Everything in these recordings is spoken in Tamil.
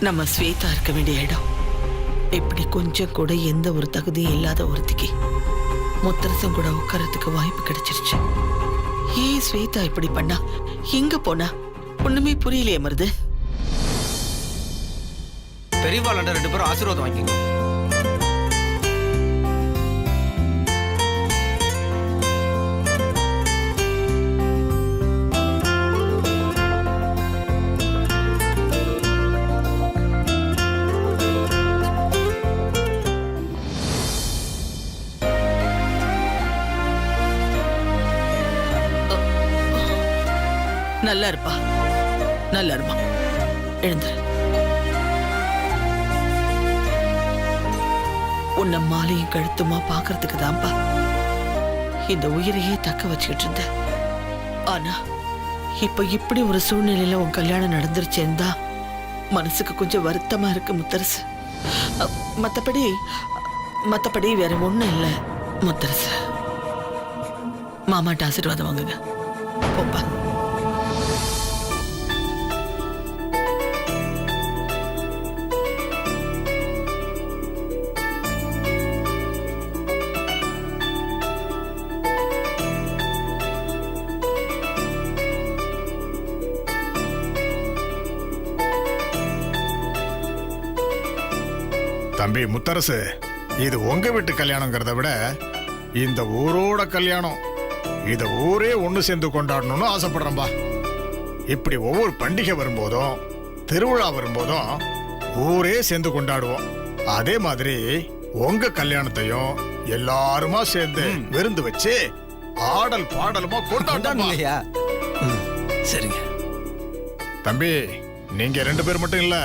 நம்ம ஸ்வேதா இருக்க வேண்டிய இடம். இப்படி கொஞ்சம் கூட எந்த ஒரு தகுதியும் இல்லாத ஒருத்திக்கு முத்தரசம் கூட உட்காரத்துக்கு வாய்ப்பு கிடைச்சிருச்சு. ஏன் ஸ்வேதா இப்படி பண்ணா? எங்க போனா? ஒண்ணுமே புரியலையே மருது. பெரியவாள் 2 பேரும் ஆசீர்வாதம் வாங்கிக்கோங்க. நல்லா இருப்பா, நல்லா இருப்பா. எழுந்துரு. உன்னை மாலையும் கழுத்துமா பாக்குறதுக்கு தான்ப்பா இந்த உயிரையே தக்க வச்சுக்கிட்டு இருந்த. ஆனா இப்ப இப்படி ஒரு சூழ்நிலையில உன் கல்யாணம் நடந்துருச்சேன்னு மனசுக்கு கொஞ்சம் வருத்தமா இருக்கு முத்தரசு. மத்தபடி வேற ஒண்ணும் இல்ல முத்தரசு. மாமாட்ட ஆசீர்வாதம் வாங்குங்க. போப்பா. தம்பி முத்தரசு, இது உங்க வீட்டு கல்யாணங்கிறத விட இந்த ஊரோட கல்யாணம். இத ஊரே ஒண்ணு சேர்ந்து கொண்டாடணும்னு ஆசைப்படுறேன்பா. இப்படி ஒவ்வொரு பண்டிகை வரும்போதும் திருவிழா வரும்போதும் ஊரே சேர்ந்து கொண்டாடுவோம். அதே மாதிரி உங்க கல்யாணத்தையும் எல்லாருமா சேர்ந்து விருந்து வச்சு ஆடல் பாடலுமா கொண்டாடணும். சரிங்க தம்பி, நீங்க 2 பேர் மட்டும் இல்ல,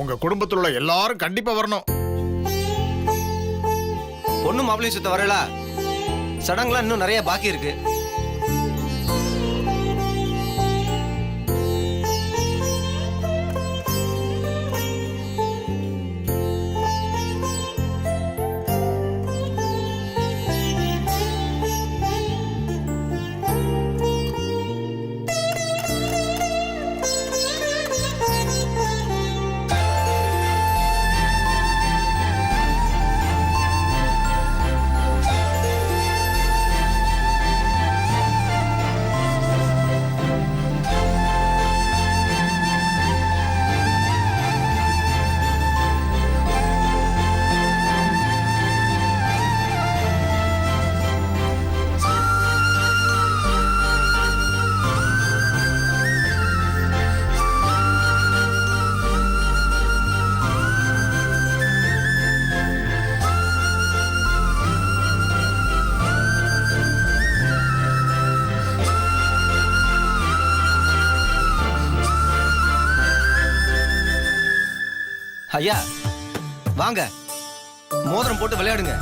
உங்க குடும்பத்தில் உள்ள எல்லாரும் கண்டிப்பா வரணும். பொண்ணு மாப்பிள்ளையும் சுத்த வரல. சடங்குலாம் இன்னும் நிறைய பாக்கி இருக்கு. ஐயா வாங்க, மோதிரம் போட்டு விளையாடுங்க.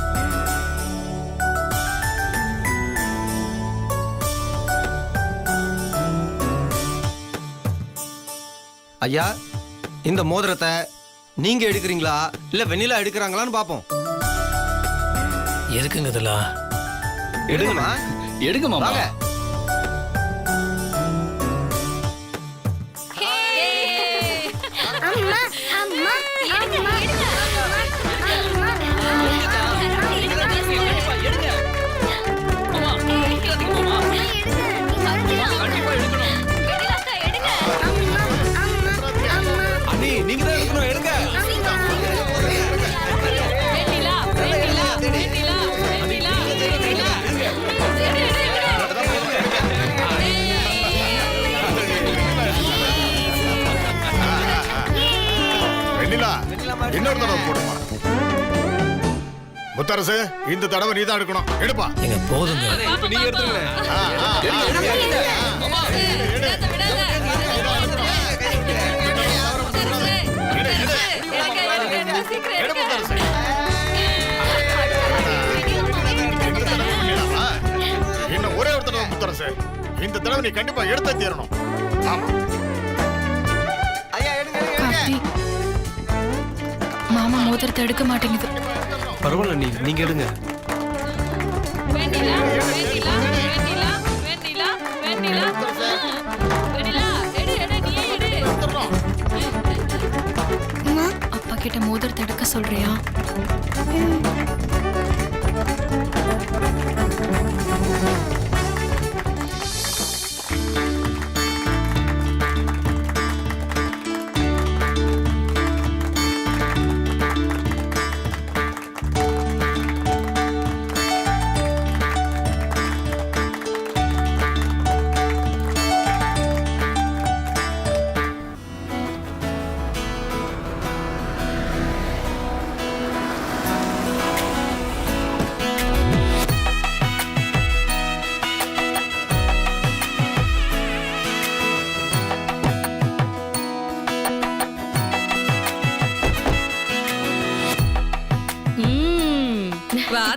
ஐயா, இந்த மோதிரத்தை நீங்க எடுக்கிறீங்களா இல்ல வெண்ணிலா எடுக்கிறாங்களான்னு பாப்போம். எதுக்குங்க இதெல்லாம்? எடுங்கம்மா, எடுங்க மாமா. நீங்க தான் எடுக்கணும், எடுங்க. வெண்ணிலா, இன்னொரு தடவை போடுமா. முத்தரசு, இந்த தடவை நீ தான் எடுக்கணும். எடுப்பா. எங்க போதுங்க. நீங்க எடுத்துங்க. இன்னும் ஒரே ஒரு தடவை முத்தரசு, இந்த தடவை நீ கண்டிப்பா எடுத்து தீரணும். ஆமா. மாமா மோதிரத்தை எடுக்க மாட்டேங்குது. பரவாயில்ல, நீங்க எடுங்க. அம்மா சொல்றியா?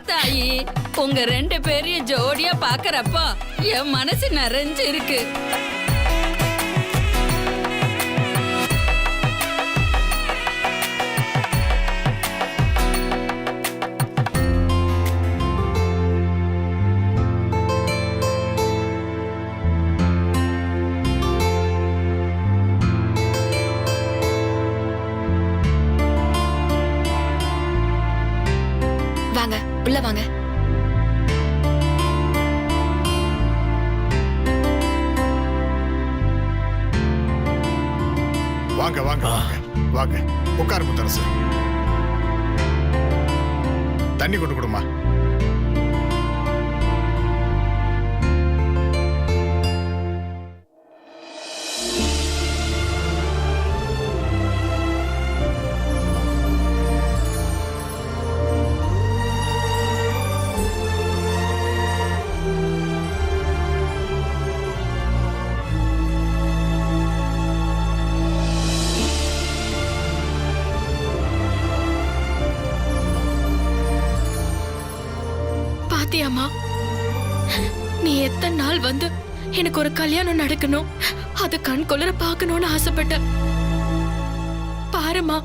தாயி, உங்க 2 பேரையும் ஜோடியா பாக்குறப்போ என் மனசு நிறைஞ்சு இருக்கு. வாங்க, உள்ள வாங்க. வாங்க வாங்க வாங்க வாங்க உட்காரு முத்தரசு. தண்ணி கொண்டு கொடுமா. பாத்தியாமா, நீ எத்தனை நாள் வந்து எனக்கு ஒரு கல்யாணம் நடக்கணும், அத கண் கொள்ளற பாக்கணும்னு ஆசைப்பட்ட. பாருமா,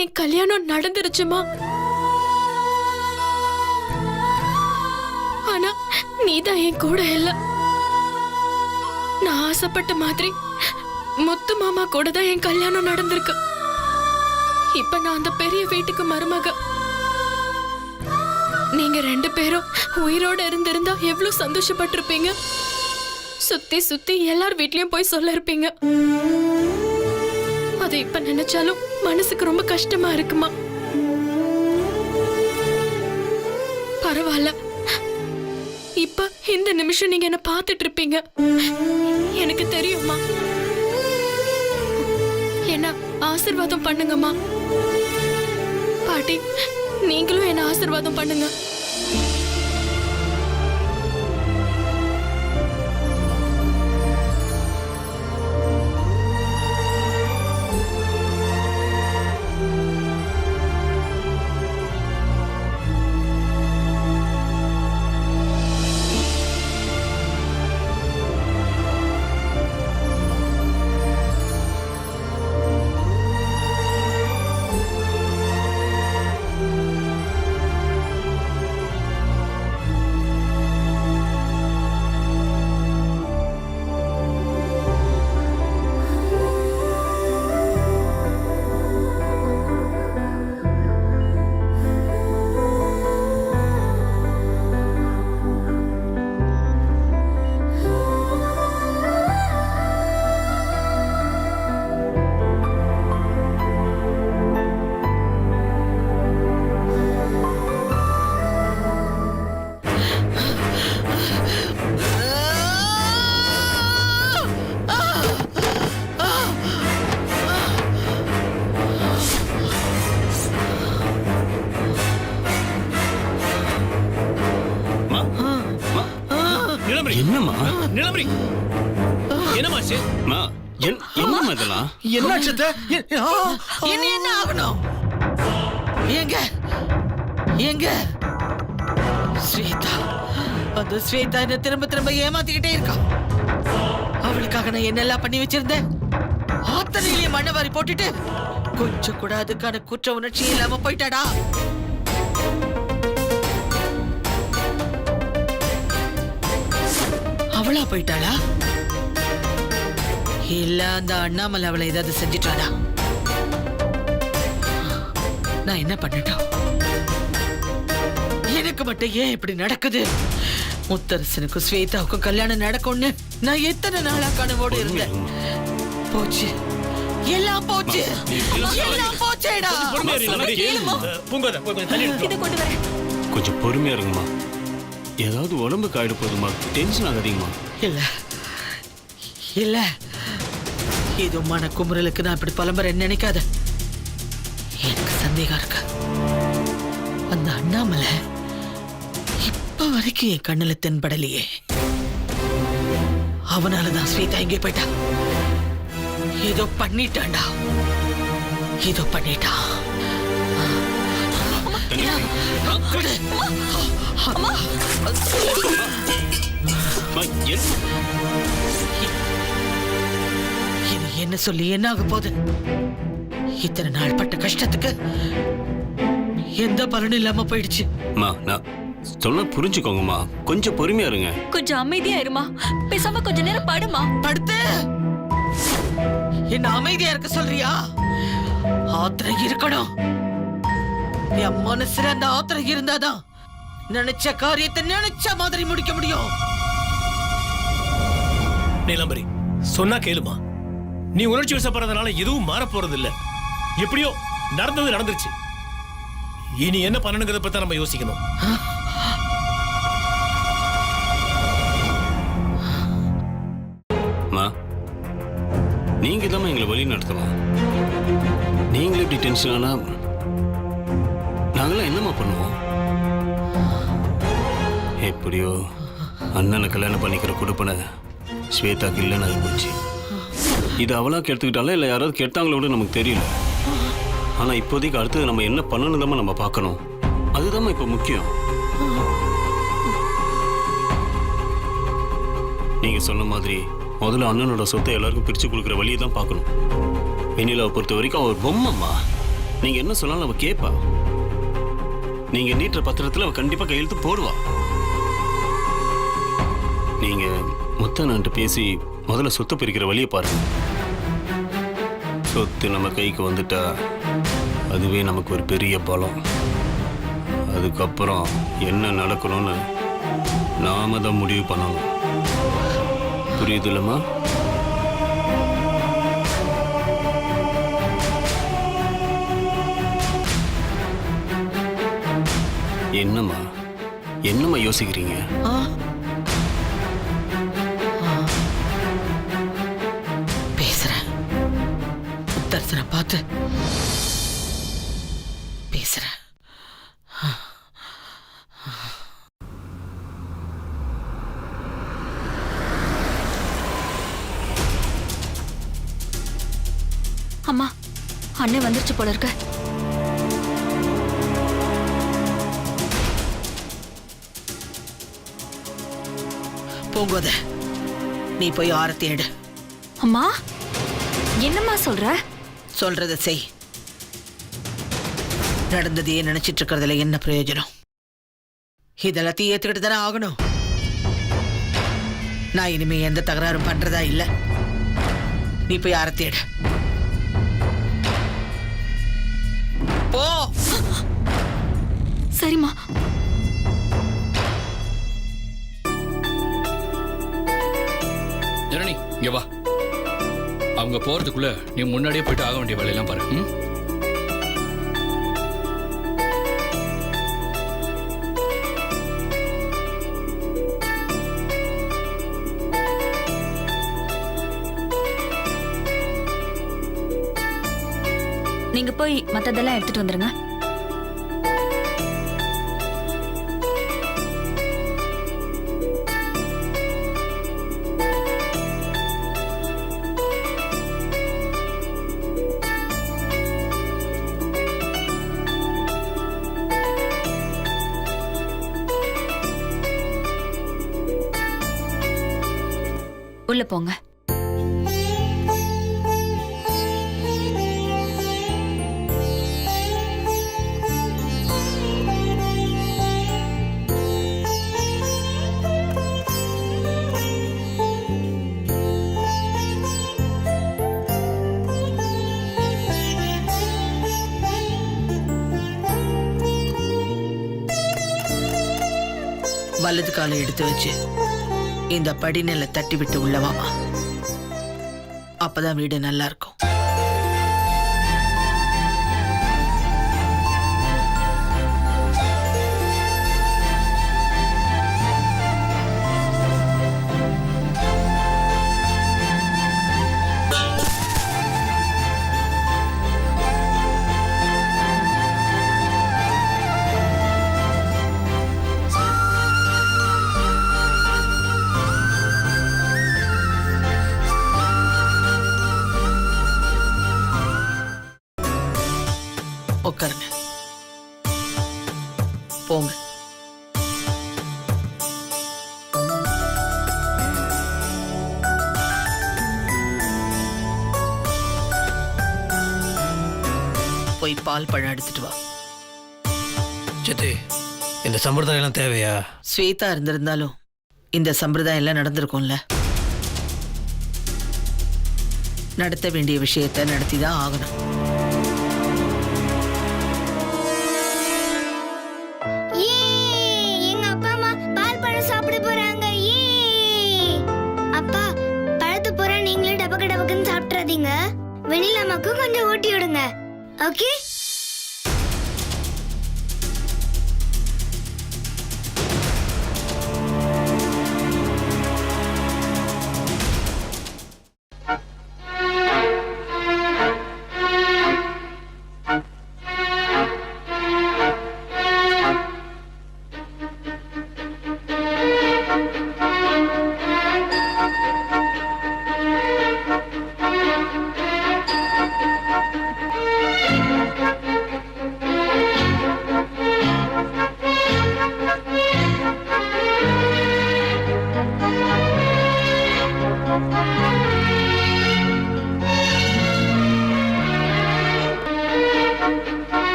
என் கல்யாணம் நடந்துருச்சுமா. ஆனா நீதான் என் கூட இல்ல. நான் ஆசைப்பட்ட மாதிரி முத்து மாமா கூட தான் என் கல்யாணம் நடந்திருக்கு. இப்ப நான் அந்த பெரிய வீட்டுக்கு மருமக. நீங்க 2 பேரும் உயிரோட இருந்திருந்தா எவ்வளவு சந்தோஷப்பட்டிருப்பீங்க. சுத்தி சுத்தி எல்லார் வீட்லயும் போய் சொல்ல இருப்பீங்க. அது இப்ப நினைச்சாலும் மனசுக்கு ரொம்ப கஷ்டமா இருக்குமா. பரவாயில்ல, இப்ப இந்த நிமிஷம் நீங்க என்ன பார்த்துட்டு இருப்பீங்க, எனக்கு தெரியுமா. என்ன ஆசீர்வாதம் பண்ணுங்கம்மா. பாட்டி, நீங்களும் என்ன ஆசீர்வாதம் பண்ணுங்க. என்னம்மா நிலமரி, என்னமாச்சு? என்னம்மா இதெல்லாம்? என்னாச்சு? இனி என்ன ஆகணும்? எங்க எங்க ஸ்வேதா? அந்த ஸ்வேதா என்ன திரும்ப திரும்ப ஏமாத்திக்கிட்டே இருக்கா. அவளுக்காக நான் என்னெல்லாம் பண்ணி வச்சிருந்தேன் அத்தனையிலேயே மண்ணை வாரி போட்டுட்டு கொஞ்சம் கூட அதுக்கான குற்ற உணர்ச்சி இல்லாம போயிட்டாடா. அவளா போயிட்டாளா? இல்ல அந்த அண்ணாமலை அவளை ஏதாவது செஞ்சிட்டாளா? நான் என்ன பண்ணட்டும்? எனக்கு மட்டும் ஏன் இப்படி நடக்குது? முத்தரசனுக்கும் ஸ்வேதாவுக்கும் கல்யாணம் நடக்கும்னு நான் எத்தனை நாளா கனவோடு இருந்தேன். போச்சு, எல்லாம் போச்சு, எல்லாம் போச்சேடா. கொஞ்சம் பொறுமையா இருங்கம்மா. ஏதாவது உடம்புக்கு ஆயிடு போதுமா, டென்ஷன் ஆகாதீங்கம்மா. இல்ல இல்ல, ஏதோ மன குமுறலுக்கு நான் இப்படி புலம்புறேன்னு நினைக்காத. எனக்கு சந்தேகம் இருக்கு. அந்த அண்ணாமலை இப்ப வரைக்கும் என் கண்ணுல தென்படலையே. அவனாலதான் ஸ்வேதா இங்கே போயிட்டா. ஏதோ பண்ணிட்டான்டா, ஏதோ பண்ணிட்டான். இனி என்ன சொல்லி என்ன ஆக போகுது? இத்தனை நாள் பட்ட கஷ்டத்துக்கு எந்த பலனும் இல்லாம போயிடுச்சு. நான் சொன்ன புரிஞ்சுக்கோங்கம்மா, கொஞ்சம் பொறுமையா இருங்க. கொஞ்சம் அமைதியா இருமா, பேசாம கொஞ்ச நேரம் படுமா. படுத்து என்ன அமைதியா இருக்க சொல்றியா? ஆத்திரம் இருக்கணும். என் மனசுல அந்த ஆத்திரம் இருந்தாதான் நினைச்ச காரியத்தை நினைச்ச மாதிரி முடிக்க முடியும். நீலாம்பரி, சொன்னா கேளுமா. நீ உணர்ச்சி வசப்படுறதுனால எதுவும் மாற போறது இல்ல. எப்படியோ நடந்தது நடந்துருச்சு. இனி என்ன பண்ணணுங்கிறத பத்தி நம்ம யோசிக்கணும். நீங்க தான் எங்களை வழி நடத்தலாம். நீங்களே இப்படி டென்ஷன் ஆனா நாங்களாம் என்னம்மா பண்ணுவோம்? எப்படியோ அண்ணனை கல்யாணம் பண்ணிக்கிற கொடுப்பனை ஸ்வேதாக்கு இல்லைன்னு ஆகி போச்சு. இது அவளா கெடுத்துக்கிட்டாலும் இல்லை யாராவது கெட்டாங்களோட நமக்கு தெரியல. ஆனா இப்போதைக்கு அடுத்தது நம்ம என்ன பண்ணணும் நம்ம பார்க்கணும். அதுதான் இப்போ முக்கியம். நீங்க சொன்ன மாதிரி முதல்ல அண்ணனோட சொத்தை எல்லாருக்கும் பிரிச்சு கொடுக்குற வழியை தான் பார்க்கணும். வெண்ணிலாவை பொறுத்த வரைக்கும் அவர் பொம்மைம்மா. நீங்க என்ன சொன்னாலும் அவ கேட்பா. நீங்க நீட்டுற பத்திரத்துல அவ கண்டிப்பா கையெழுத்து போடுவா. நீங்க முத்தண்ணன்ட்டு பேசி முதல்ல சொத்தை பிரிக்கிற வழியை பாருங்க. சொத்து நம்ம கைக்கு வந்துட்டா அதுவே நமக்கு ஒரு பெரிய பலம். அதுக்கப்புறம் என்ன நடக்கணும்னு நாம தான் முடிவு பண்ணணும். புரியுது இல்லம்மா? என்னம்மா என்னம்மா யோசிக்கிறீங்க? பேசுறேன், முத்தரசனை பார்த்து பேசுறேன். அம்மா, அண்ணன் வந்துருச்சு போல இருக்க. போங்கோத, நீ போய் ஆரத்தி எடு. அம்மா, என்னம்மா சொல்ற? சொல்றத செய். நடந்ததையே நினைச்சிட்டு இருக்கிறதுல என்ன பிரயோஜனம்? இதெல்லாத்தையும் ஏத்துக்கிட்டு தானே ஆகணும். நான் இனிமே எந்த தகராறும் பண்றதா இல்ல. நீ போய் ஆரத்தி எடு. போ. சரிம்மா. ஜனனி, இங்க வா. அவங்க போறதுக்குள்ள நீ முன்னாடியே போயிட்டு ஆக வேண்டிய வேலையெல்லாம் பாரு. நீங்க போய் மத்ததெல்லாம் எடுத்துட்டு வந்துருங்க. உள்ள போங்க. வலது காலை எடுத்து வச்சு இந்த படிநிலை தட்டி விட்டு உள்ளவாமா. அப்பதான் வீடு நல்லா இருக்கும். உட்காருங்க. போங்க. போய் பால் பழம் எடுத்துட்டு வா. சித்தி இந்த சம்பிரதாயம் எல்லாம் தேவையா? ஸ்வேதா இருந்திருந்தாலும் இந்த சம்பிரதாயம் எல்லாம் நடந்திருக்கும்ல. நடத்த வேண்டிய விஷயத்தை நடத்திதான் ஆகணும். எங்க அப்பா அம்மா பால் பழம் சாப்பிட போறாங்க. அப்பா பழத்து போற நீங்களே டபக்கு டபக்குன்னு சாப்பிட்றாதீங்க. வெண்ணிலாமாக்கு கொஞ்சம் ஊட்டி விடுங்க. ஓகே?